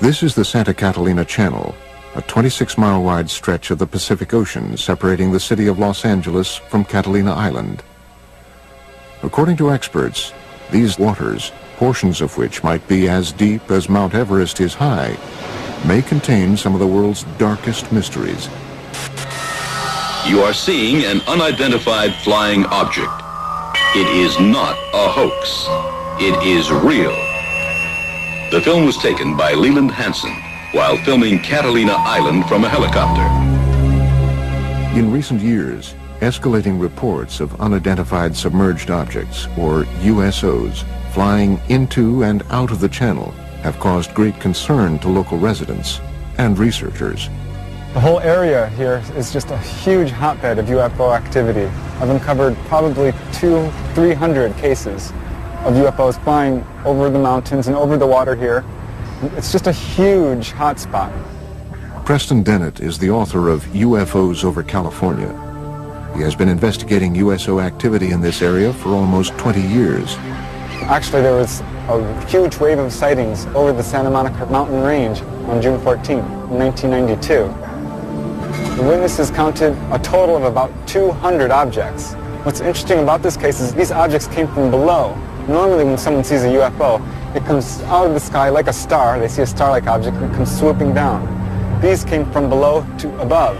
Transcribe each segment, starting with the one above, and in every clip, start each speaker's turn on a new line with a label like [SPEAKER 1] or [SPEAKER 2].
[SPEAKER 1] This is the Santa Catalina Channel, a 26-mile wide stretch of the Pacific Ocean separating the city of Los Angeles from Catalina Island. According to experts, these waters, portions of which might be as deep as Mount Everest is high, may contain some of the world's darkest mysteries.
[SPEAKER 2] You are seeing an unidentified flying object. It is not a hoax. It is real. The film was taken by Leland Hansen while filming Catalina Island from a helicopter.
[SPEAKER 1] In recent years, escalating reports of unidentified submerged objects, or USOs, flying into and out of the channel have caused great concern to local residents and researchers.
[SPEAKER 3] The whole area here is just a huge hotbed of UFO activity. I've uncovered probably 200-300 cases of UFOs flying over the mountains and over the water here. It's just a huge hotspot.
[SPEAKER 1] Preston Dennett is the author of UFOs over California. He has been investigating USO activity in this area for almost 20 years.
[SPEAKER 3] Actually, there was a huge wave of sightings over the Santa Monica mountain range on June 14, 1992. The witnesses counted a total of about 200 objects. What's interesting about this case is these objects came from below. Normally when someone sees a UFO, it comes out of the sky like a star. They see a star-like object and it comes swooping down. These came from below to above.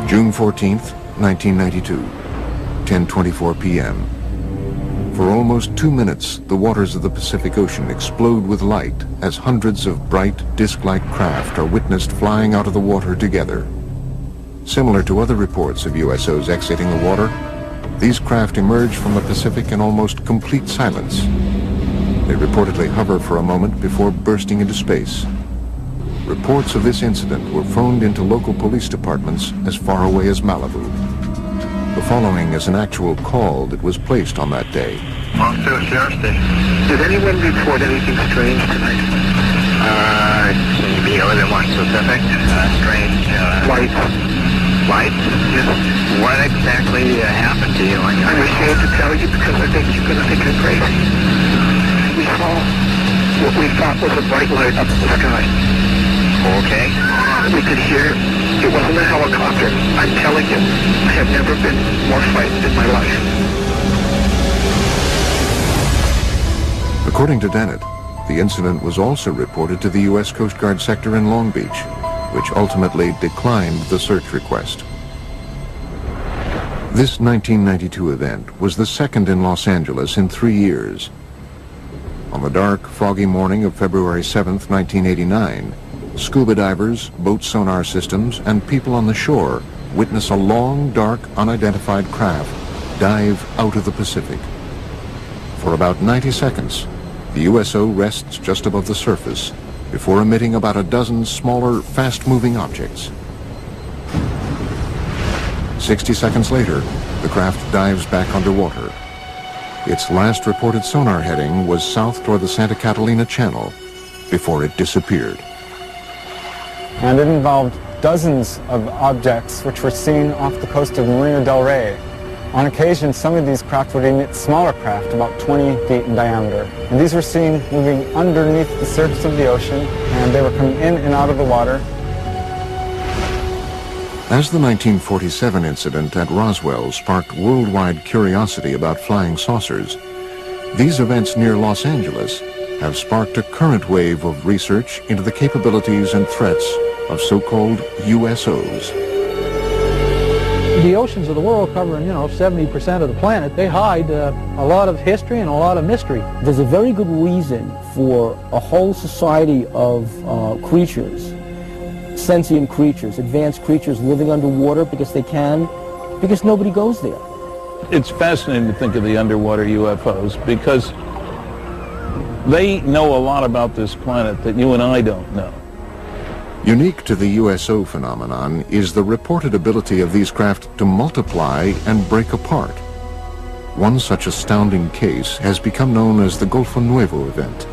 [SPEAKER 1] June 14th, 1992, 10:24 p.m. For almost 2 minutes, the waters of the Pacific Ocean explode with light as hundreds of bright, disc-like craft are witnessed flying out of the water together. Similar to other reports of USOs exiting the water, these craft emerge from the Pacific in almost complete silence. They reportedly hover for a moment before bursting into space. Reports of this incident were phoned into local police departments as far away as Malibu. The following is an actual call that was placed on that day.
[SPEAKER 4] Monticello Sheriff Station. Did anyone report anything strange tonight? Can you be a little bit more specific? Strange, lights. Lights? Just what exactly happened to you? I'm ashamed to tell you because I think you're going to think I'm crazy. We saw what we thought was a bright light up in the sky. Okay. We could hear it wasn't a helicopter. I'm telling you, I have never been more frightened in my life.
[SPEAKER 1] According to Dennett, the incident was also reported to the U.S. Coast Guard sector in Long Beach, which ultimately declined the search request. This 1992 event was the second in Los Angeles in 3 years. On the dark, foggy morning of February 7th, 1989, scuba divers, boat sonar systems, and people on the shore witness a long, dark, unidentified craft dive out of the Pacific. For about 90 seconds, the USO rests just above the surface before emitting about a dozen smaller, fast-moving objects. 60 seconds later, the craft dives back underwater. Its last reported sonar heading was south toward the Santa Catalina Channel before it disappeared.
[SPEAKER 3] And it involved dozens of objects which were seen off the coast of Marina del Rey. On occasion, some of these craft would emit smaller craft, about 20 feet in diameter. And these were seen moving underneath the surface of the ocean, and they were coming in and out of the water.
[SPEAKER 1] As the 1947 incident at Roswell sparked worldwide curiosity about flying saucers, these events near Los Angeles have sparked a current wave of research into the capabilities and threats of so-called USOs.
[SPEAKER 5] The oceans of the world covering, 70% of the planet, they hide a lot of history and a lot of mystery.
[SPEAKER 6] There's a very good reason for a whole society of creatures, sentient creatures, advanced creatures living underwater because they can, because nobody goes there.
[SPEAKER 7] It's fascinating to think of the underwater UFOs because they know a lot about this planet that you and I don't know.
[SPEAKER 1] Unique to the USO phenomenon is the reported ability of these craft to multiply and break apart. One such astounding case has become known as the Golfo Nuevo event.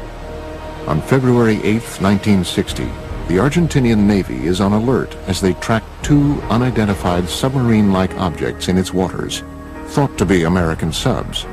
[SPEAKER 1] On February 8, 1960, the Argentinian Navy is on alert as they track two unidentified submarine-like objects in its waters, thought to be American subs.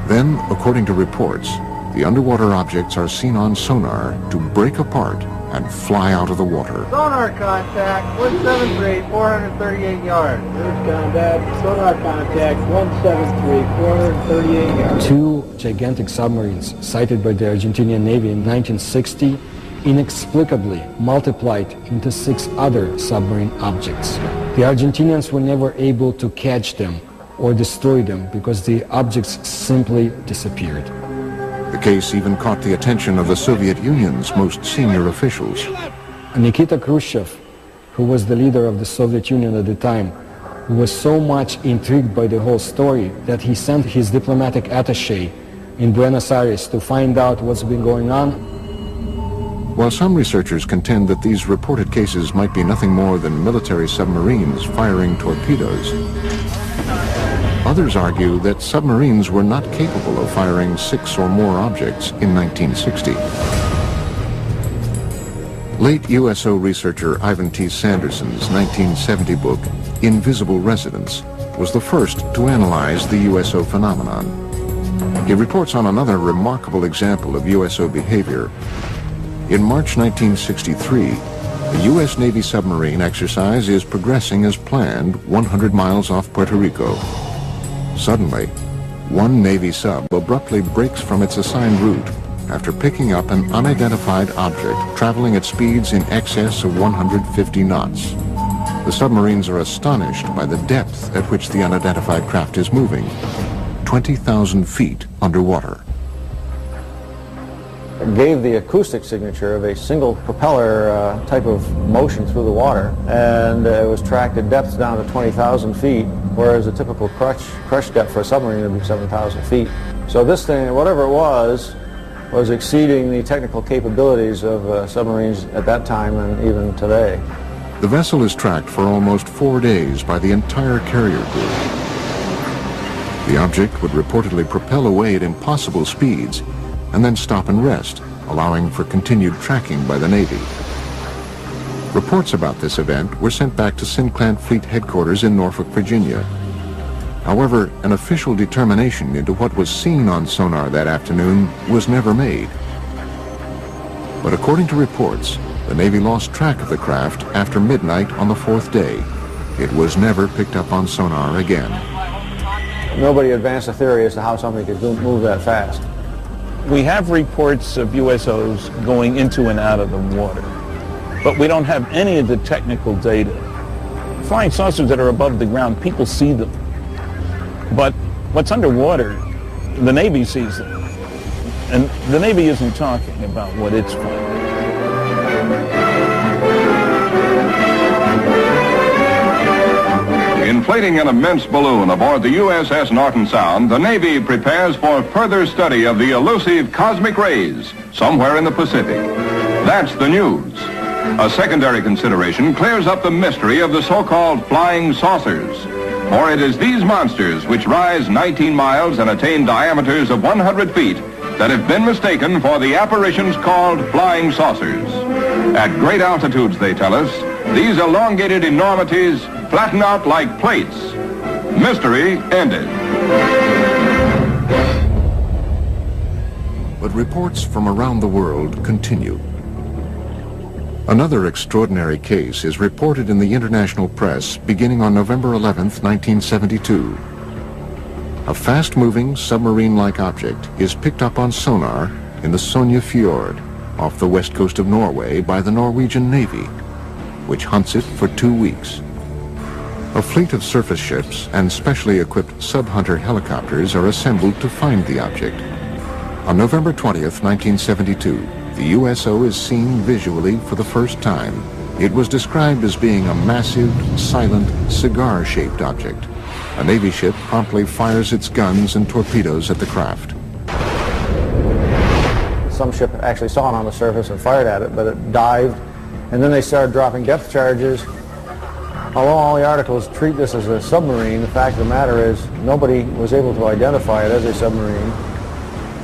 [SPEAKER 1] Then, according to reports, the underwater objects are seen on sonar to break apart and fly out of the water.
[SPEAKER 8] Sonar contact, 173, 438 yards. There's contact, sonar contact, 173, 438 yards.
[SPEAKER 9] Two gigantic submarines sighted by the Argentinian Navy in 1960 inexplicably multiplied into 6 other submarine objects. The Argentinians were never able to catch them or destroy them because the objects simply disappeared.
[SPEAKER 1] The case even caught the attention of the Soviet Union's most senior officials.
[SPEAKER 9] Nikita Khrushchev, who was the leader of the Soviet Union at the time, was so much intrigued by the whole story that he sent his diplomatic attaché in Buenos Aires to find out what's been going on.
[SPEAKER 1] While some researchers contend that these reported cases might be nothing more than military submarines firing torpedoes, others argue that submarines were not capable of firing 6 or more objects in 1960. Late USO researcher Ivan T. Sanderson's 1970 book, Invisible Residents, was the first to analyze the USO phenomenon. He reports on another remarkable example of USO behavior. In March 1963, the U.S. Navy submarine exercise is progressing as planned 100 miles off Puerto Rico. Suddenly, one Navy sub abruptly breaks from its assigned route after picking up an unidentified object traveling at speeds in excess of 150 knots. The submarines are astonished by the depth at which the unidentified craft is moving, 20,000 feet underwater.
[SPEAKER 10] It gave the acoustic signature of a single propeller type of motion through the water, and it was tracked at depths down to 20,000 feet, whereas a typical crush depth for a submarine would be 7,000 feet. So this thing, whatever it was exceeding the technical capabilities of submarines at that time and even today.
[SPEAKER 1] The vessel is tracked for almost 4 days by the entire carrier group. The object would reportedly propel away at impossible speeds and then stop and rest, allowing for continued tracking by the Navy. Reports about this event were sent back to Sinclair Fleet Headquarters in Norfolk, Virginia. However, an official determination into what was seen on sonar that afternoon was never made. But according to reports, the Navy lost track of the craft after midnight on the 4th day. It was never picked up on sonar again.
[SPEAKER 10] Nobody advanced a theory as to how something could move that fast.
[SPEAKER 7] We have reports of USOs going into and out of the water, but we don't have any of the technical data. Flying saucers that are above the ground, people see them. But what's underwater, the Navy sees them. And the Navy isn't talking about what it's finding.
[SPEAKER 11] Inflating an immense balloon aboard the USS Norton Sound, the Navy prepares for further study of the elusive cosmic rays somewhere in the Pacific. That's the news. A secondary consideration clears up the mystery of the so-called flying saucers. For it is these monsters which rise 19 miles and attain diameters of 100 feet that have been mistaken for the apparitions called flying saucers. At great altitudes, they tell us, these elongated enormities flatten out like plates. Mystery ended.
[SPEAKER 1] But reports from around the world continue. Another extraordinary case is reported in the international press beginning on November 11th, 1972. A fast-moving submarine-like object is picked up on sonar in the Sonja Fjord off the west coast of Norway by the Norwegian Navy, which hunts it for 2 weeks. A fleet of surface ships and specially equipped sub-hunter helicopters are assembled to find the object. On November 20th, 1972, the USO is seen visually for the first time. It was described as being a massive, silent, cigar-shaped object. A Navy ship promptly fires its guns and torpedoes at the craft.
[SPEAKER 10] Some ship actually saw it on the surface and fired at it, but it dived, and then they started dropping depth charges. Although all the articles treat this as a submarine, the fact of the matter is nobody was able to identify it as a submarine.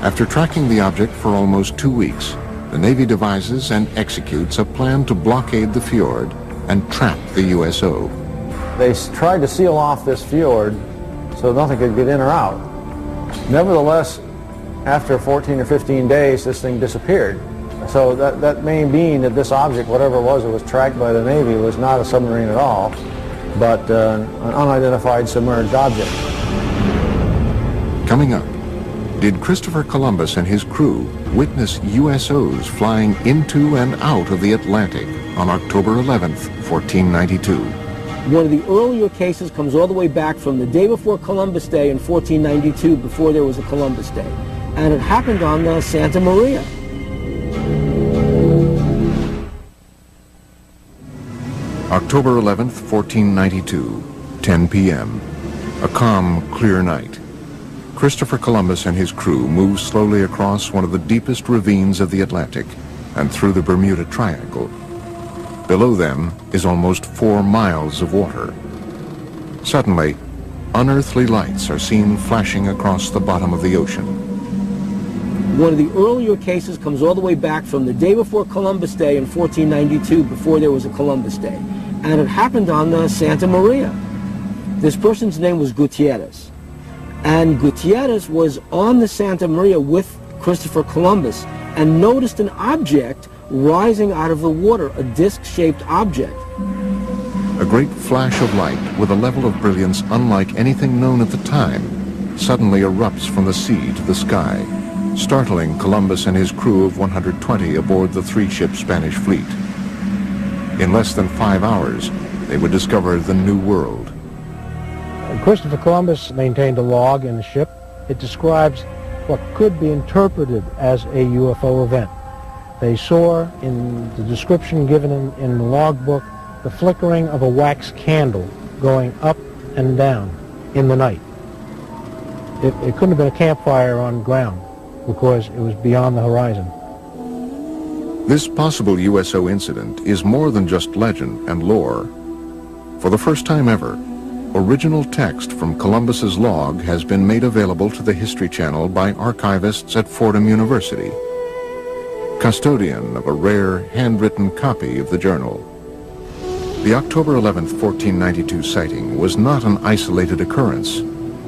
[SPEAKER 1] After tracking the object for almost 2 weeks, the Navy devises and executes a plan to blockade the fjord and trap the USO.
[SPEAKER 10] They tried to seal off this fjord so nothing could get in or out. Nevertheless, after 14 or 15 days, this thing disappeared. So that may mean that this object, whatever it was tracked by the Navy, was not a submarine at all, but an unidentified submerged object.
[SPEAKER 1] Coming up, did Christopher Columbus and his crew witness USOs flying into and out of the Atlantic on October 11th, 1492?
[SPEAKER 6] One of the earlier cases comes all the way back from the day before Columbus Day in 1492, before there was a Columbus Day. And it happened on the Santa Maria.
[SPEAKER 1] October 11th, 1492, 10 p.m. A calm, clear night. Christopher Columbus and his crew move slowly across one of the deepest ravines of the Atlantic and through the Bermuda Triangle. Below them is almost 4 miles of water. Suddenly, unearthly lights are seen flashing across the bottom of the ocean.
[SPEAKER 6] One of the earlier cases comes all the way back from the day before Columbus Day in 1492, before there was a Columbus Day. And it happened on the Santa Maria. This person's name was Gutierrez. And Gutierrez was on the Santa Maria with Christopher Columbus and noticed an object rising out of the water, a disc-shaped object.
[SPEAKER 1] A great flash of light with a level of brilliance unlike anything known at the time suddenly erupts from the sea to the sky, startling Columbus and his crew of 120 aboard the 3-ship Spanish fleet. In less than 5 hours, they would discover the New World.
[SPEAKER 5] Christopher Columbus maintained a log in the ship. It describes what could be interpreted as a UFO event. They saw, in the description given in the logbook, the flickering of a wax candle going up and down in the night. It couldn't have been a campfire on ground because it was beyond the horizon.
[SPEAKER 1] This possible USO incident is more than just legend and lore. For the first time ever, original text from Columbus's log has been made available to the History Channel by archivists at Fordham University, custodian of a rare handwritten copy of the journal. The October 11th, 1492 sighting was not an isolated occurrence.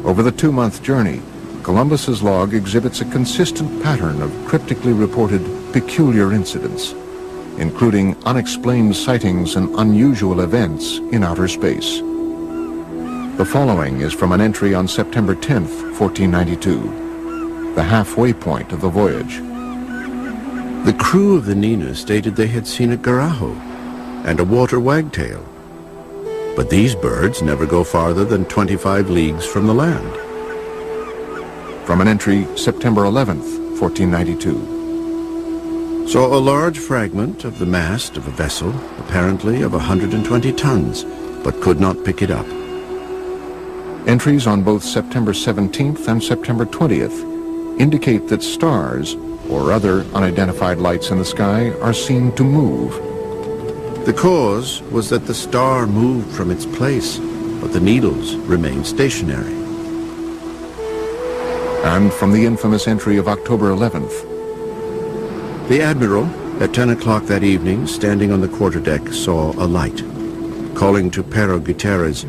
[SPEAKER 1] Over the 2-month journey, Columbus's log exhibits a consistent pattern of cryptically reported peculiar incidents, including unexplained sightings and unusual events in outer space. The following is from an entry on September 10th, 1492, the halfway point of the voyage.
[SPEAKER 12] The crew of the Nina stated they had seen a garajo and a water wagtail, but these birds never go farther than 25 leagues from the land.
[SPEAKER 1] From an entry September 11th, 1492.
[SPEAKER 12] Saw a large fragment of the mast of a vessel, apparently of 120 tons, but could not pick it up.
[SPEAKER 1] Entries on both September 17th and September 20th indicate that stars or other unidentified lights in the sky are seen to move.
[SPEAKER 12] The cause was that the star moved from its place, but the needles remained stationary.
[SPEAKER 1] And from the infamous entry of October 11th.
[SPEAKER 12] The Admiral, at 10 o'clock that evening, standing on the quarterdeck, saw a light. Calling to Pero Gutierrez,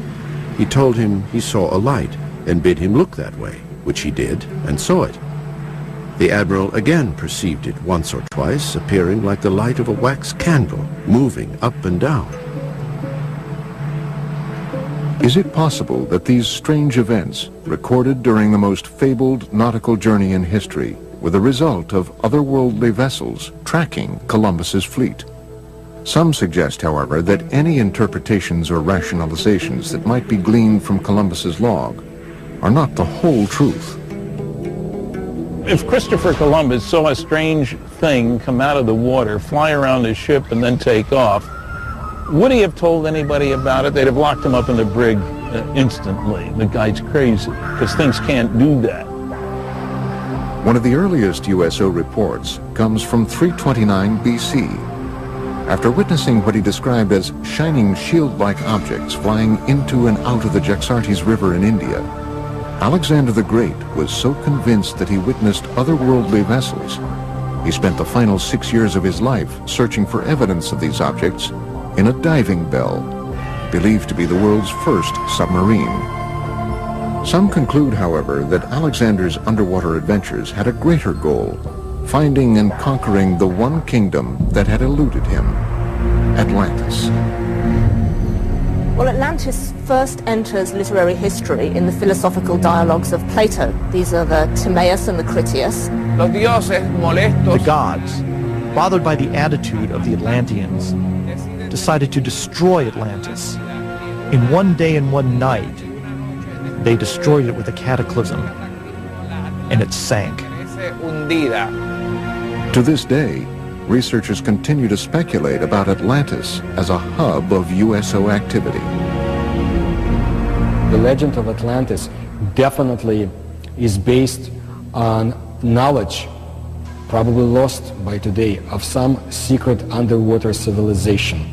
[SPEAKER 12] he told him he saw a light and bid him look that way, which he did and saw it. The Admiral again perceived it once or twice, appearing like the light of a wax candle, moving up and down.
[SPEAKER 1] Is it possible that these strange events, recorded during the most fabled nautical journey in history, were the result of otherworldly vessels tracking Columbus's fleet? Some suggest, however, that any interpretations or rationalizations that might be gleaned from Columbus's log are not the whole truth.
[SPEAKER 7] If Christopher Columbus saw a strange thing come out of the water, fly around his ship, and then take off, would he have told anybody about it? They'd have locked him up in the brig instantly. The guy's crazy, because things can't do that.
[SPEAKER 1] One of the earliest USO reports comes from 329 BC. After witnessing what he described as shining shield-like objects flying into and out of the Jaxartes River in India, Alexander the Great was so convinced that he witnessed otherworldly vessels, he spent the final 6 years of his life searching for evidence of these objects in a diving bell, believed to be the world's first submarine. Some conclude, however, that Alexander's underwater adventures had a greater goal, finding and conquering the one kingdom that had eluded him, Atlantis.
[SPEAKER 13] Well, Atlantis first enters literary history in the philosophical dialogues of Plato. These are the Timaeus and the Critias.
[SPEAKER 14] The gods, bothered by the attitude of the Atlanteans, decided to destroy Atlantis. In one day and one night, they destroyed it with a cataclysm, and it sank.
[SPEAKER 1] To this day, researchers continue to speculate about Atlantis as a hub of USO activity.
[SPEAKER 9] The legend of Atlantis definitely is based on knowledge, probably lost by today, of some secret underwater civilization.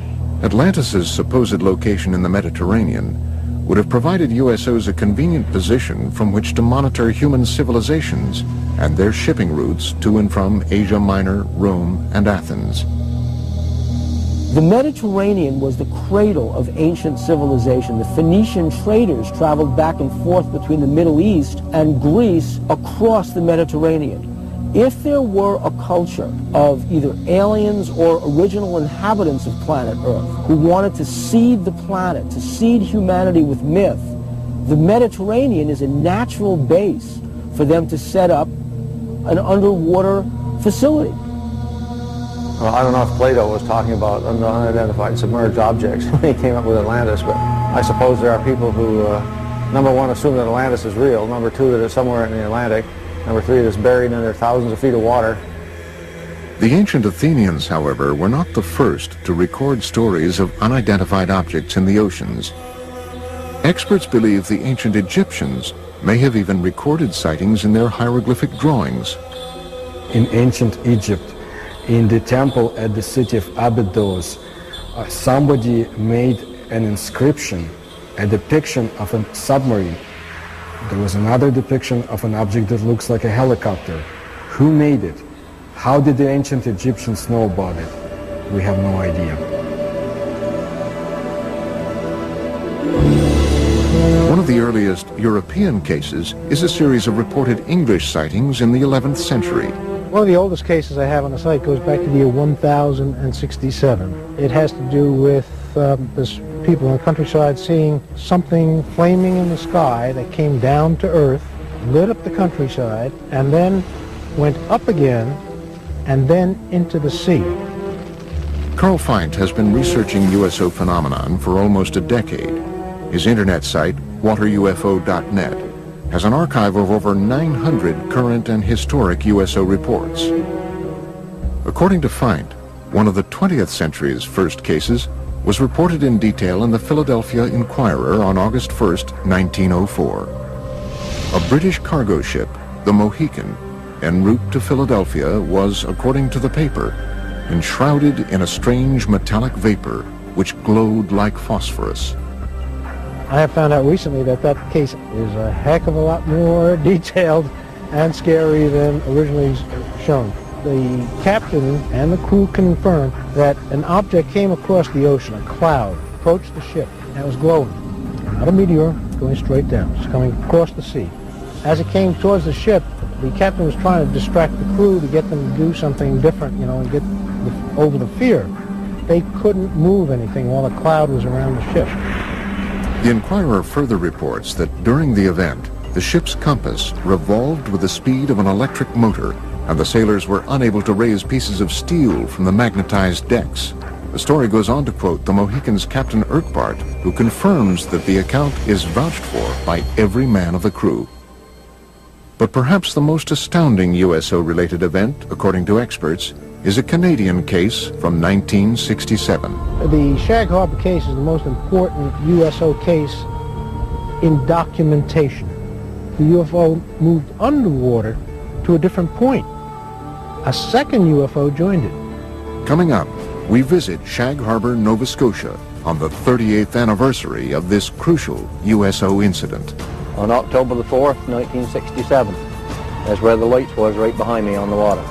[SPEAKER 1] Atlantis's supposed location in the Mediterranean would have provided USOs a convenient position from which to monitor human civilizations and their shipping routes to and from Asia Minor, Rome, and Athens.
[SPEAKER 6] The Mediterranean was the cradle of ancient civilization. The Phoenician traders traveled back and forth between the Middle East and Greece across the Mediterranean. If there were a culture of either aliens or original inhabitants of planet Earth who wanted to seed the planet, to seed humanity with myth, the Mediterranean is a natural base for them to set up an underwater facility.
[SPEAKER 10] Well, I don't know if Plato was talking about unidentified submerged objects when he came up with Atlantis, but I suppose there are people who, number one, assume that Atlantis is real, number two, that it's somewhere in the Atlantic, number three, that it's buried under thousands of feet of water.
[SPEAKER 1] The ancient Athenians, however, were not the first to record stories of unidentified objects in the oceans. Experts believe the ancient Egyptians may have even recorded sightings in their hieroglyphic drawings.
[SPEAKER 9] In ancient Egypt, in the temple at the city of Abydos, somebody made an inscription, a depiction of a submarine. There was another depiction of an object that looks like a helicopter. Who made it? How did the ancient Egyptians know about it? We have no idea.
[SPEAKER 1] One of the earliest European cases is a series of reported English sightings in the 11th century.
[SPEAKER 5] One of the oldest cases I have on the site goes back to the year 1067. It has to do with people in the countryside seeing something flaming in the sky that came down to earth, lit up the countryside, and then went up again, and then into the sea.
[SPEAKER 1] Carl Feint has been researching USO phenomenon for almost a decade. His internet site, waterufo.net, has an archive of over 900 current and historic USO reports. According to Feint, one of the 20th century's first cases was reported in detail in the Philadelphia Inquirer on August 1st, 1904. A British cargo ship, the Mohican, en route to Philadelphia was, according to the paper, enshrouded in a strange metallic vapor which glowed like phosphorus.
[SPEAKER 5] I have found out recently that that case is a heck of a lot more detailed and scary than originally shown. The captain and the crew confirmed that an object came across the ocean, a cloud, approached the ship, and it was glowing. Not a meteor, going straight down. It's coming across the sea. As it came towards the ship, the captain was trying to distract the crew to get them to do something different, and get over the fear. They couldn't move anything while the cloud was around the ship.
[SPEAKER 1] The Inquirer further reports that during the event, the ship's compass revolved with the speed of an electric motor, and the sailors were unable to raise pieces of steel from the magnetized decks. The story goes on to quote the Mohican's Captain Urquhart, who confirms that the account is vouched for by every man of the crew. But perhaps the most astounding USO-related event, according to experts, is a Canadian case from 1967.
[SPEAKER 5] The Shag Harbor case is the most important USO case in documentation. The UFO moved underwater to a different point. A second UFO joined it.
[SPEAKER 1] Coming up, we visit Shag Harbor, Nova Scotia on the 38th anniversary of this crucial USO incident.
[SPEAKER 15] On October the 4th, 1967. That's where the lights was, right behind me on the water.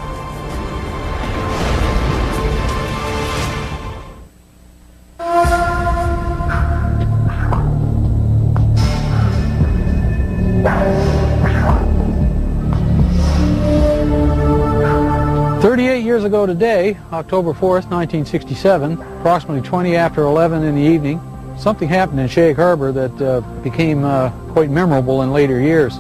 [SPEAKER 16] years ago today, October 4th, 1967, approximately 20 after 11 in the evening, something happened in Shag Harbor that became quite memorable in later years.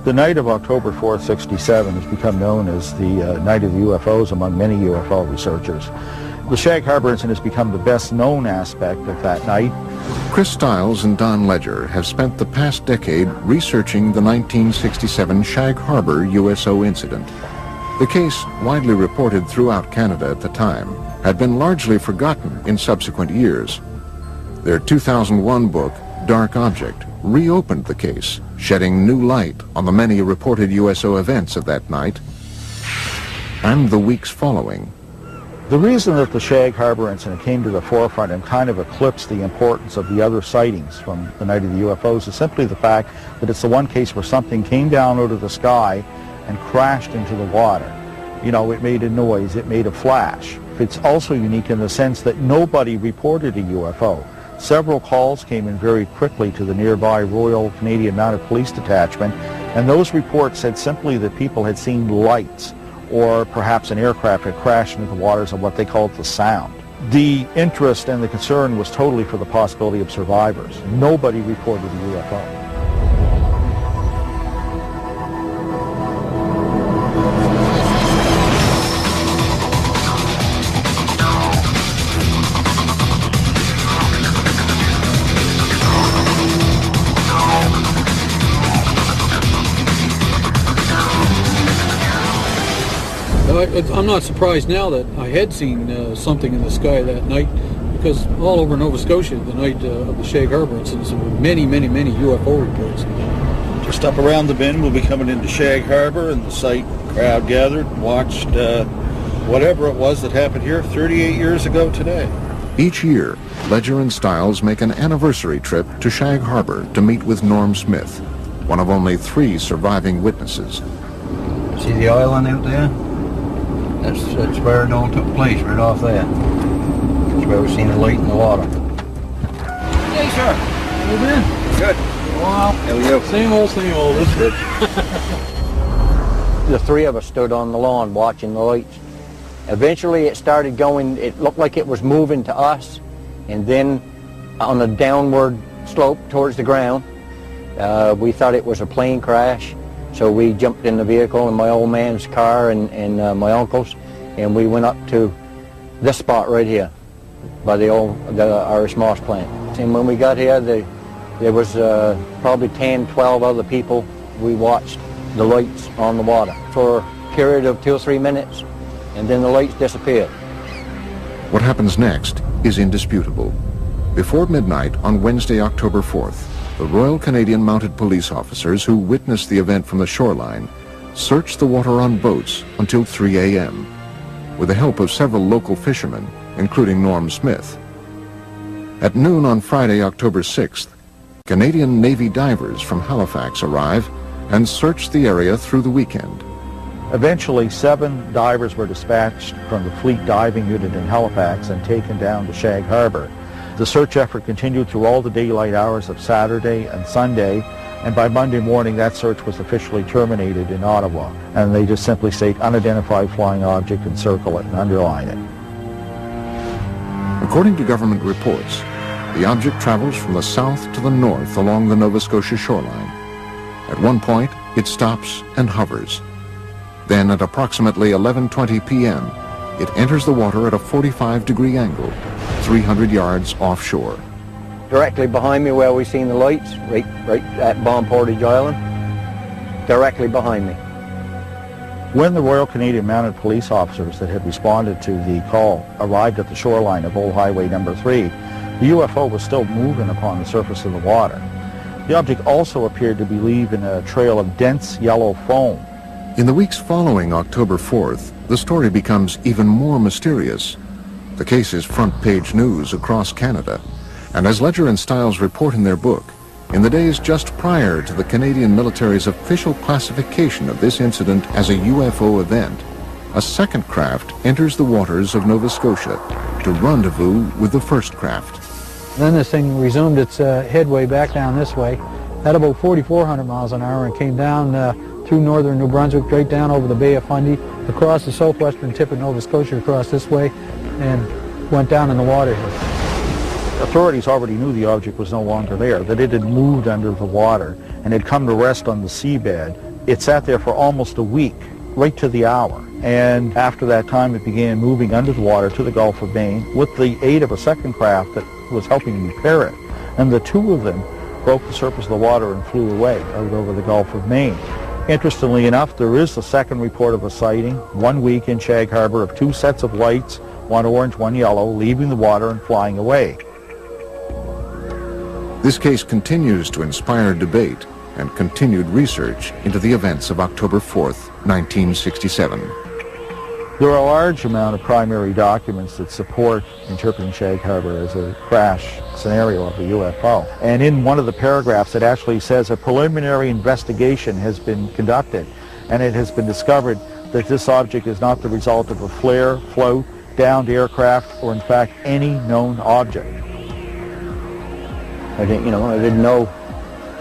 [SPEAKER 17] The night of October 4th, 67 has become known as the Night of the UFOs among many UFO researchers. The Shag Harbor incident has become the best known aspect of that night.
[SPEAKER 1] Chris Stiles and Don Ledger have spent the past decade researching the 1967 Shag Harbor USO incident. The case, widely reported throughout Canada at the time, had been largely forgotten in subsequent years. Their 2001 book, Dark Object, reopened the case, shedding new light on the many reported USO events of that night and the weeks following.
[SPEAKER 17] The reason that the Shag Harbor incident came to the forefront and kind of eclipsed the importance of the other sightings from the Night of the UFOs is simply the fact that it's the one case where something came down out of the sky and crashed into the water. You know, it made a noise, it made a flash. It's also unique in the sense that nobody reported a UFO. Several calls came in very quickly to the nearby Royal Canadian Mounted Police Detachment, and those reports said simply that people had seen lights, or perhaps an aircraft had crashed into the waters of what they called the Sound. The interest and the concern was totally for the possibility of survivors. Nobody reported a UFO.
[SPEAKER 18] I'm not surprised now that I had seen something in the sky that night, because all over Nova Scotia, the night of the Shag Harbor incident, there were many UFO reports.
[SPEAKER 19] Just up around the bend, we'll be coming into Shag Harbor, and the site crowd gathered and watched whatever it was that happened here 38 years ago today.
[SPEAKER 1] Each year, Ledger and Stiles make an anniversary trip to Shag Harbor to meet with Norm Smith, one of only 3 surviving witnesses.
[SPEAKER 15] See the island out there? That's where it all took place, right off there. That's where we seen the light in the water.
[SPEAKER 18] Hey, sir. How you been?
[SPEAKER 15] Good.
[SPEAKER 18] Wow.
[SPEAKER 15] How are you?
[SPEAKER 18] Same old. That's good.
[SPEAKER 15] The 3 of us stood on the lawn watching the lights. Eventually it started going, it looked like it was moving to us, and then on a downward slope towards the ground. We thought it was a plane crash. So we jumped in the vehicle in my old man's car and my uncle's, and we went up to this spot right here by the Irish Moss plant. And when we got here, there was probably 10, 12 other people. We watched the lights on the water for a period of 2 or 3 minutes, and then the lights disappeared.
[SPEAKER 1] What happens next is indisputable. Before midnight on Wednesday, October 4th, the Royal Canadian Mounted Police officers who witnessed the event from the shoreline searched the water on boats until 3 a.m. with the help of several local fishermen, including Norm Smith. At noon on Friday, October 6th, Canadian Navy divers from Halifax arrive and search the area through the weekend.
[SPEAKER 17] Eventually, 7 divers were dispatched from the Fleet Diving Unit in Halifax and taken down to Shag Harbor. The search effort continued through all the daylight hours of Saturday and Sunday, and by Monday morning that search was officially terminated in Ottawa, and they just simply state unidentified flying object and circle it and underline it.
[SPEAKER 1] According to government reports, the object travels from the south to the north along the Nova Scotia shoreline. At one point, it stops and hovers. Then at approximately 11:20 p.m., it enters the water at a 45-degree angle, 300 yards offshore.
[SPEAKER 15] Directly behind me where we seen the lights, right at Bomb Portage Island, directly behind me.
[SPEAKER 17] When the Royal Canadian Mounted Police officers that had responded to the call arrived at the shoreline of Old Highway number 3, the UFO was still moving upon the surface of the water. The object also appeared to be leaving a trail of dense yellow foam.
[SPEAKER 1] In the weeks following October 4th, the story becomes even more mysterious. The case is front-page news across Canada, and as Ledger and Stiles report in their book, in the days just prior to the Canadian military's official classification of this incident as a UFO event, a second craft enters the waters of Nova Scotia to rendezvous with the first craft.
[SPEAKER 16] Then this thing resumed its headway back down this way at about 4,400 miles an hour and came down through northern New Brunswick, right down over the Bay of Fundy, across the southwestern tip of Nova Scotia, across this way, and went down in the water here.
[SPEAKER 17] Authorities already knew the object was no longer there, that it had moved under the water and had come to rest on the seabed. It sat there for almost a week, right to the hour. And after that time, it began moving under the water to the Gulf of Maine with the aid of a second craft that was helping repair it. And the two of them broke the surface of the water and flew away out over the Gulf of Maine. Interestingly enough, there is a second report of a sighting 1 week in Shag Harbor of two sets of lights, one orange, one yellow, leaving the water and flying away.
[SPEAKER 1] This case continues to inspire debate and continued research into the events of October 4th, 1967.
[SPEAKER 17] There are a large amount of primary documents that support interpreting Shag Harbor as a crash scenario of a UFO. And in one of the paragraphs it actually says a preliminary investigation has been conducted and it has been discovered that this object is not the result of a flare, float, downed aircraft, or in fact any known object.
[SPEAKER 15] I didn't know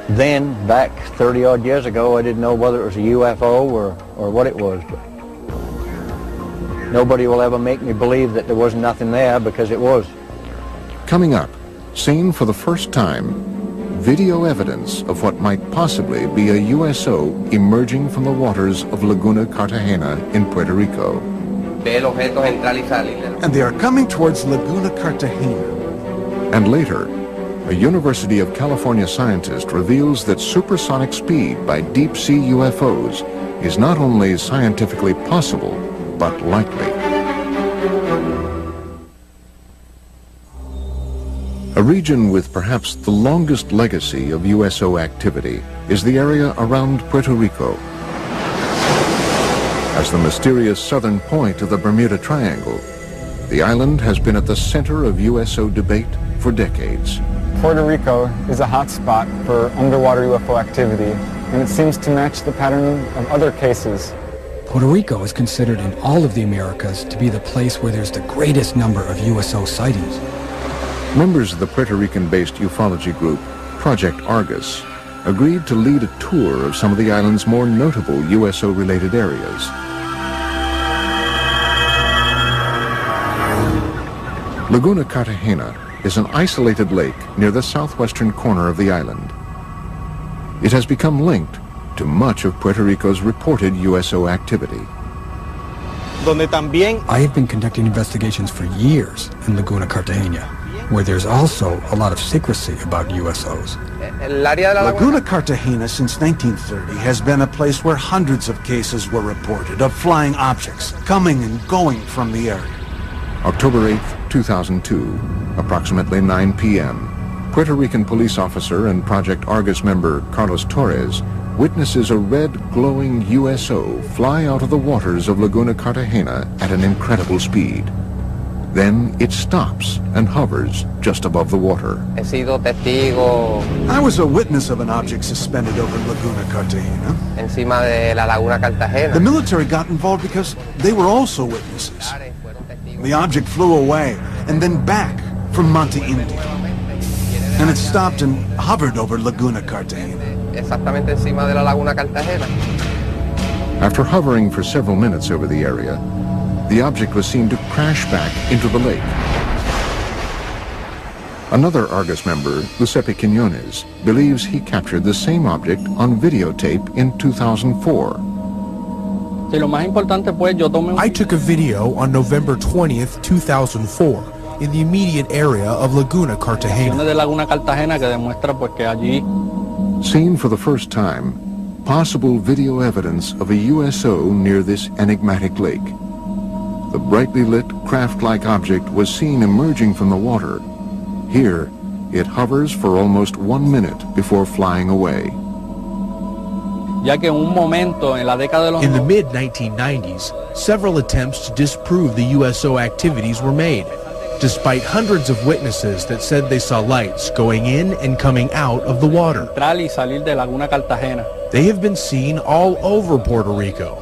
[SPEAKER 15] then, back 30-odd years ago, I didn't know whether it was a UFO or what it was. But nobody will ever make me believe that there was nothing there, because it was.
[SPEAKER 1] Coming up, seen for the first time, video evidence of what might possibly be a USO emerging from the waters of Laguna Cartagena in Puerto Rico.
[SPEAKER 20] And they are coming towards Laguna Cartagena.
[SPEAKER 1] And later, a University of California scientist reveals that supersonic speed by deep-sea UFOs is not only scientifically possible, but likely. A region with perhaps the longest legacy of USO activity is the area around Puerto Rico. As the mysterious southern point of the Bermuda Triangle, the island has been at the center of USO debate for decades.
[SPEAKER 3] Puerto Rico is a hot spot for underwater UFO activity, and it seems to match the pattern of other cases.
[SPEAKER 21] Puerto Rico is considered in all of the Americas to be the place where there's the greatest number of USO sightings.
[SPEAKER 1] Members of the Puerto Rican-based ufology group, Project Argus, agreed to lead a tour of some of the island's more notable USO-related areas. Laguna Cartagena is an isolated lake near the southwestern corner of the island. It has become linked to much of Puerto Rico's reported USO activity.
[SPEAKER 21] I have been conducting investigations for years in Laguna Cartagena, where there's also a lot of secrecy about USOs.
[SPEAKER 20] Laguna Cartagena since 1930 has been a place where hundreds of cases were reported of flying objects coming and going from the area.
[SPEAKER 1] October 8, 2002, approximately 9 p.m., Puerto Rican police officer and Project Argus member Carlos Torres witnesses a red glowing USO fly out of the waters of Laguna Cartagena at an incredible speed. Then it stops and hovers just above the water.
[SPEAKER 20] I was a witness of an object suspended over Laguna Cartagena. The military got involved because they were also witnesses. The object flew away and then back from Monte Indio. And it stopped and hovered over Laguna Cartagena.
[SPEAKER 1] After hovering for several minutes over the area, the object was seen to crash back into the lake. Another Argus member, Giuseppe Quinones, believes he captured the same object on videotape in 2004.
[SPEAKER 22] I took a video on November 20th, 2004, in the immediate area of Laguna Cartagena.
[SPEAKER 1] Seen for the first time, possible video evidence of a USO near this enigmatic lake. The brightly lit craft-like object was seen emerging from the water. Here, it hovers for almost 1 minute before flying away.
[SPEAKER 22] In the mid-1990s, several attempts to disprove the USO activities were made, despite hundreds of witnesses that said they saw lights going in and coming out of the water. They have been seen all over Puerto Rico.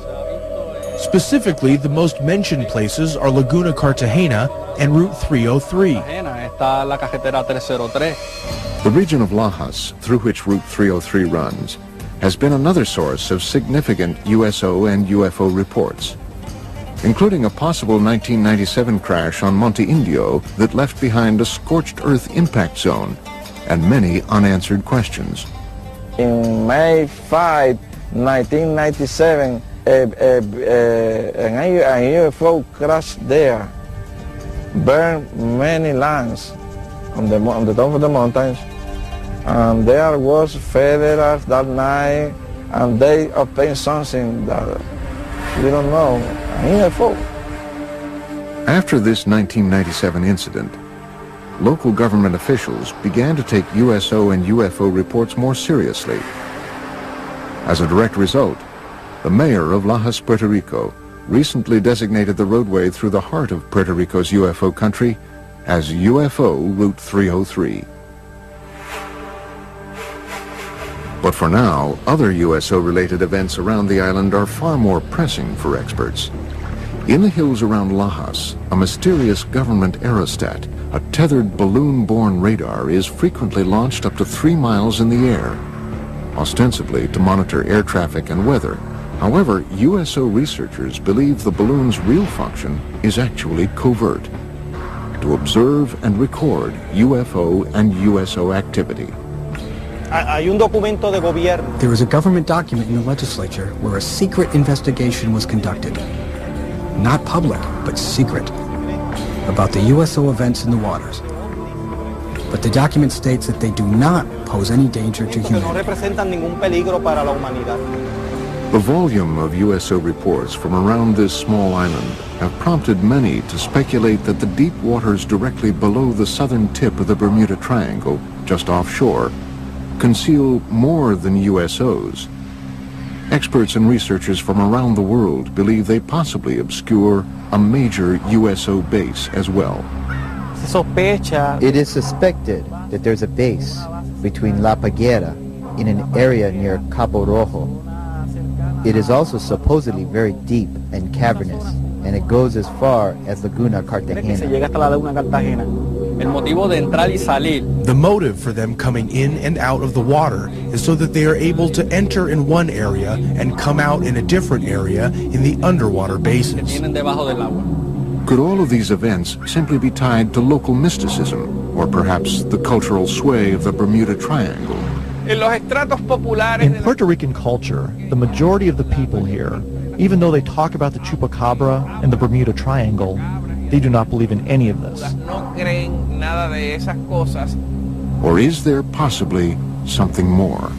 [SPEAKER 22] Specifically, the most mentioned places are Laguna Cartagena and Route 303.
[SPEAKER 1] The region of Lajas, through which Route 303 runs, has been another source of significant USO and UFO reports, including a possible 1997 crash on Monte Indio that left behind a scorched earth impact zone and many unanswered questions.
[SPEAKER 2] In May 5, 1997, a UFO crashed there, burned many lands on the top of the mountains, and there was federals that night, and they obtained something that we don't know, a UFO.
[SPEAKER 1] After this 1997 incident, local government officials began to take USO and UFO reports more seriously. As a direct result, the mayor of Lajas, Puerto Rico, recently designated the roadway through the heart of Puerto Rico's UFO country as UFO Route 303. But for now, other USO-related events around the island are far more pressing for experts. In the hills around Lajas, a mysterious government aerostat, a tethered balloon-borne radar, is frequently launched up to 3 miles in the air, ostensibly to monitor air traffic and weather. However, USO researchers believe the balloon's real function is actually covert, to observe and record UFO and USO activity.
[SPEAKER 21] There was a government document in the legislature where a secret investigation was conducted. Not public, but secret, about the USO events in the waters. But the document states that they do not pose any danger to humanity.
[SPEAKER 1] The volume of USO reports from around this small island have prompted many to speculate that the deep waters directly below the southern tip of the Bermuda Triangle, just offshore, conceal more than USOs. Experts and researchers from around the world believe they possibly obscure a major USO base as well.
[SPEAKER 4] It is suspected that there's a base between La Peguera in an area near Cabo Rojo. It is also supposedly very deep and cavernous, and it goes as far as Laguna Cartagena.
[SPEAKER 22] The motive for them coming in and out of the water is so that they are able to enter in one area and come out in a different area in the underwater basins.
[SPEAKER 1] Could all of these events simply be tied to local mysticism, or perhaps the cultural sway of the Bermuda Triangle?
[SPEAKER 14] In Puerto Rican culture, the majority of the people here, even though they talk about the Chupacabra and the Bermuda Triangle, they do not believe in any of this.
[SPEAKER 1] Or is there possibly something more?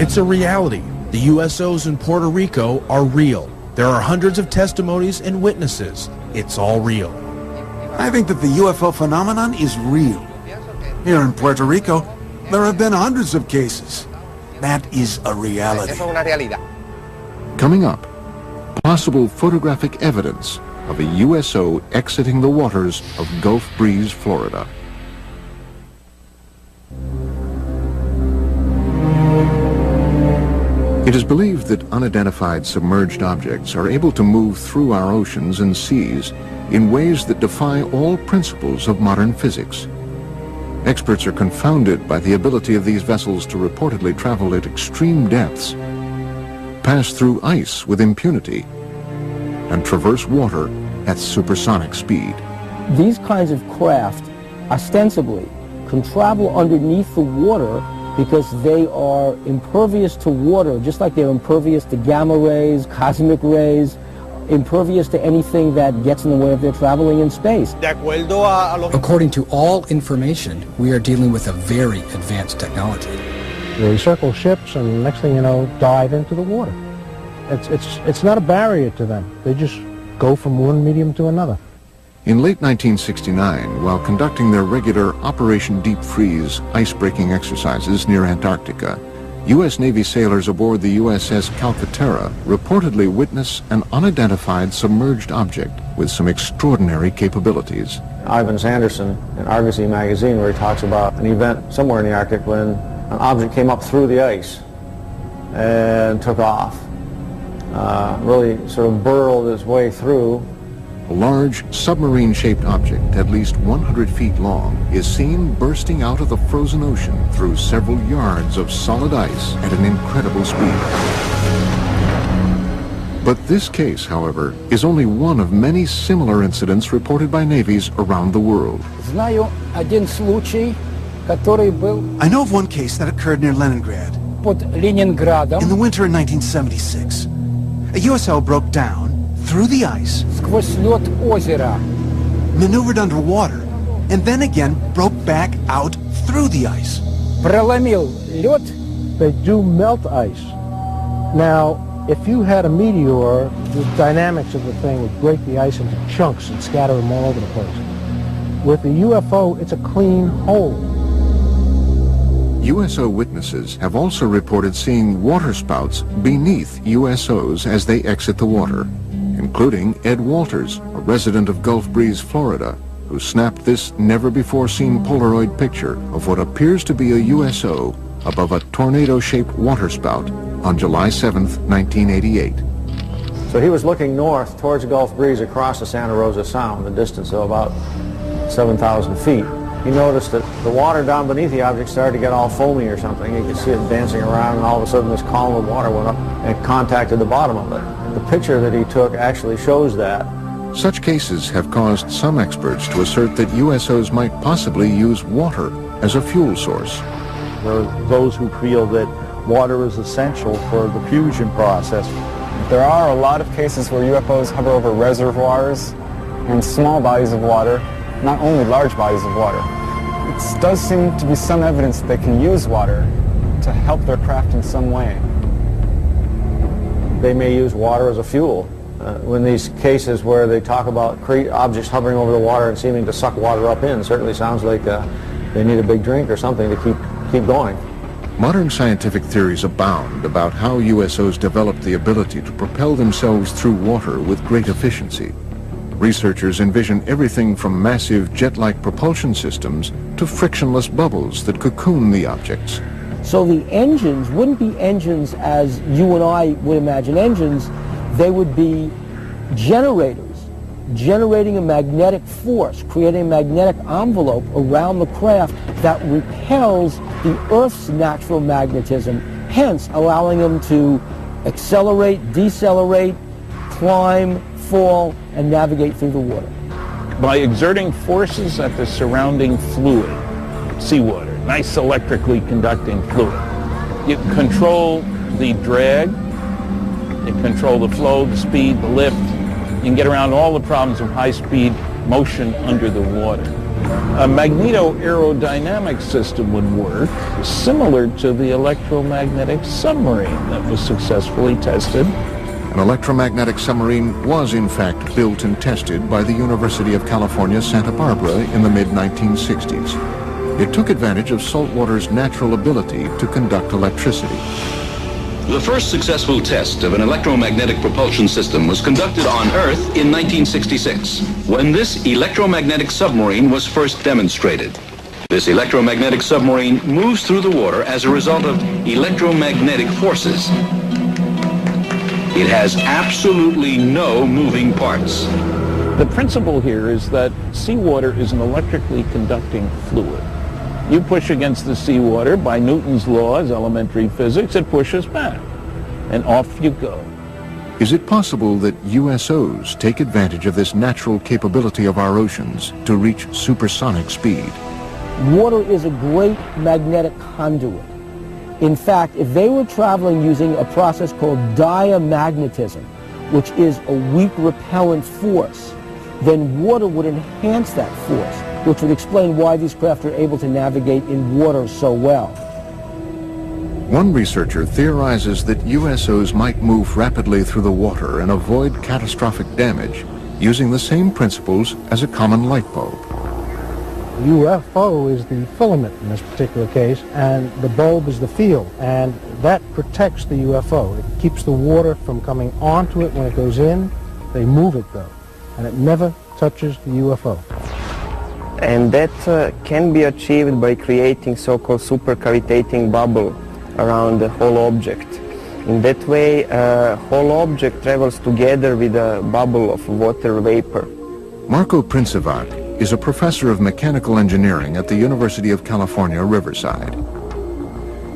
[SPEAKER 22] It's a reality. The USOs in Puerto Rico are real. There are hundreds of testimonies and witnesses. It's all real.
[SPEAKER 20] I think that the UFO phenomenon is real. Here in Puerto Rico, there have been hundreds of cases. That is a reality.
[SPEAKER 1] Coming up, possible photographic evidence of a USO exiting the waters of Gulf Breeze, Florida. It is believed that unidentified submerged objects are able to move through our oceans and seas in ways that defy all principles of modern physics. Experts are confounded by the ability of these vessels to reportedly travel at extreme depths, pass through ice with impunity, and traverse water at supersonic speed.
[SPEAKER 6] These kinds of craft, ostensibly, can travel underneath the water because they are impervious to water, just like they're impervious to gamma rays, cosmic rays, impervious to anything that gets in the way of their traveling in space.
[SPEAKER 21] According to all information, we are dealing with a very advanced technology.
[SPEAKER 5] They circle ships and next thing you know, dive into the water. It's not a barrier to them. They just go from one medium to another.
[SPEAKER 1] In late 1969, while conducting their regular Operation Deep Freeze ice-breaking exercises near Antarctica, U.S. Navy sailors aboard the USS Calcaterra reportedly witnessed an unidentified submerged object with some extraordinary capabilities.
[SPEAKER 10] Ivan Sanderson in Argosy magazine, where he talks about an event somewhere in the Arctic when an object came up through the ice and took off. Really sort of burrowed its way through
[SPEAKER 1] a large submarine-shaped object at least 100 feet long is seen bursting out of the frozen ocean through several yards of solid ice at an incredible speed. But this case, however, is only one of many similar incidents reported by navies around the world.
[SPEAKER 20] I know of one case that occurred near Leningrad. In the winter of 1976, a USO broke down through the ice, maneuvered underwater, and then again broke back out through the ice.
[SPEAKER 5] They do melt ice. Now, if you had a meteor, the dynamics of the thing would break the ice into chunks and scatter them all over the place. With the UFO, it's a clean hole.
[SPEAKER 1] USO witnesses have also reported seeing waterspouts beneath USOs as they exit the water, including Ed Walters, a resident of Gulf Breeze, Florida, who snapped this never-before-seen Polaroid picture of what appears to be a USO above a tornado-shaped waterspout on July 7th, 1988.
[SPEAKER 10] So he was looking north towards Gulf Breeze across the Santa Rosa Sound, a distance of about 7,000 feet. He noticed that the water down beneath the object started to get all foamy or something. He could see it dancing around, and all of a sudden this column of water went up and contacted the bottom of it. The picture that he took actually shows that.
[SPEAKER 1] Such cases have caused some experts to assert that USOs might possibly use water as a fuel source.
[SPEAKER 17] There are those who feel that water is essential for the fusion process.
[SPEAKER 3] There are a lot of cases where UFOs hover over reservoirs and small bodies of water, not only large bodies of water. It does seem to be some evidence that they can use water to help their craft in some way.
[SPEAKER 10] They may use water as a fuel. In these cases where they talk about objects hovering over the water and seeming to suck water up in, certainly sounds like they need a big drink or something to keep going.
[SPEAKER 1] Modern scientific theories abound about how USOs developed the ability to propel themselves through water with great efficiency. Researchers envision everything from massive jet-like propulsion systems to frictionless bubbles that cocoon the objects.
[SPEAKER 6] So the engines wouldn't be engines as you and I would imagine engines. They would be generators, generating a magnetic force, creating a magnetic envelope around the craft that repels the Earth's natural magnetism, hence allowing them to accelerate, decelerate, climb, fall, and navigate through the water.
[SPEAKER 7] By exerting forces at the surrounding fluid, seawater, nice electrically conducting fluid, you can control the drag, you can control the flow, the speed, the lift. You can get around all the problems of high-speed motion under the water. A magneto-aerodynamic system would work similar to the electromagnetic submarine that was successfully tested.
[SPEAKER 1] An electromagnetic submarine was in fact built and tested by the University of California, Santa Barbara in the mid-1960s. It took advantage of saltwater's natural ability to conduct electricity.
[SPEAKER 8] The first successful test of an electromagnetic propulsion system was conducted on Earth in 1966, when this electromagnetic submarine was first demonstrated. This electromagnetic submarine moves through the water as a result of electromagnetic forces. It has absolutely no moving parts.
[SPEAKER 7] The principle here is that seawater is an electrically conducting fluid. You push against the seawater by Newton's laws, elementary physics, it pushes back, and off you go.
[SPEAKER 1] Is it possible that USOs take advantage of this natural capability of our oceans to reach supersonic speed?
[SPEAKER 6] Water is a great magnetic conduit. In fact, if they were traveling using a process called diamagnetism, which is a weak repellent force, then water would enhance that force, which would explain why these craft are able to navigate in water so well.
[SPEAKER 1] One researcher theorizes that USOs might move rapidly through the water and avoid catastrophic damage using the same principles as a common light bulb.
[SPEAKER 5] UFO is the filament in this particular case, and the bulb is the field, and that protects the UFO. It keeps the water from coming onto it when it goes in. They move it though, and it never touches the UFO.
[SPEAKER 11] And that can be achieved by creating so-called supercavitating bubble around the whole object. In that way, whole object travels together with a bubble of water vapor.
[SPEAKER 1] Marco Princivac is a professor of mechanical engineering at the University of California, Riverside.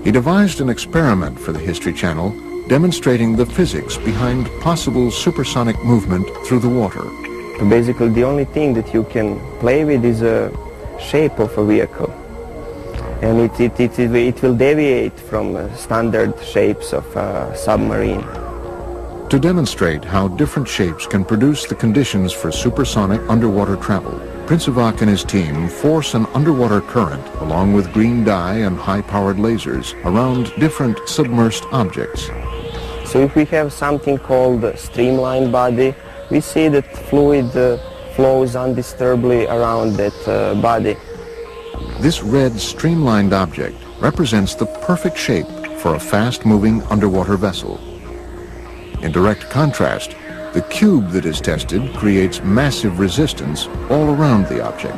[SPEAKER 1] He devised an experiment for the History Channel demonstrating the physics behind possible supersonic movement through the water.
[SPEAKER 11] Basically, the only thing that you can play with is a shape of a vehicle. And it will deviate from standard shapes of a submarine.
[SPEAKER 1] To demonstrate how different shapes can produce the conditions for supersonic underwater travel, Princivac and his team force an underwater current along with green dye and high-powered lasers around different submersed objects.
[SPEAKER 11] So if we have something called a streamlined body, we see that fluid flows undisturbedly around that body.
[SPEAKER 1] This red streamlined object represents the perfect shape for a fast-moving underwater vessel. In direct contrast, the cube that is tested creates massive resistance all around the object.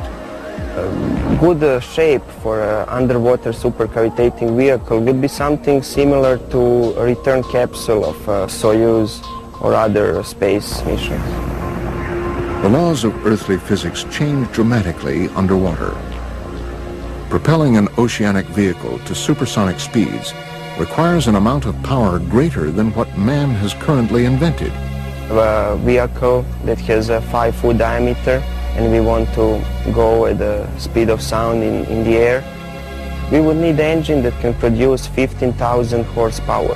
[SPEAKER 11] A good shape for an underwater supercavitating vehicle would be something similar to a return capsule of Soyuz or other space missions.
[SPEAKER 1] The laws of earthly physics change dramatically underwater. Propelling an oceanic vehicle to supersonic speeds requires an amount of power greater than what man has currently invented.
[SPEAKER 11] A vehicle that has a 5-foot diameter and we want to go at the speed of sound in the air, we would need an engine that can produce 15,000 horsepower.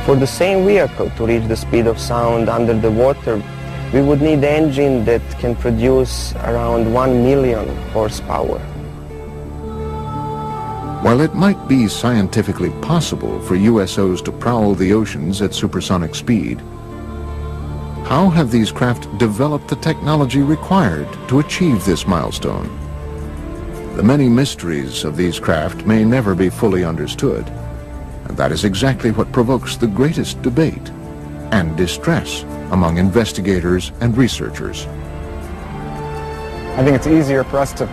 [SPEAKER 11] For the same vehicle to reach the speed of sound under the water, we would need an engine that can produce around 1 million horsepower.
[SPEAKER 1] While it might be scientifically possible for USOs to prowl the oceans at supersonic speed, how have these craft developed the technology required to achieve this milestone? The many mysteries of these craft may never be fully understood, and that is exactly what provokes the greatest debate and distress among investigators and researchers.
[SPEAKER 3] I think it's easier for us to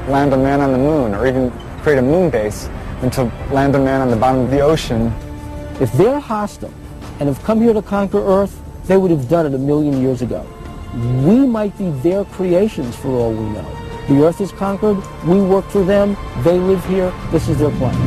[SPEAKER 3] land a man on the moon or even create a moon base than to land a man on the bottom of the ocean.
[SPEAKER 6] If they're hostile and have come here to conquer Earth, they would have done it 1 million years ago. We might be their creations for all we know. The Earth is conquered, we work for them, they live here, this is their planet.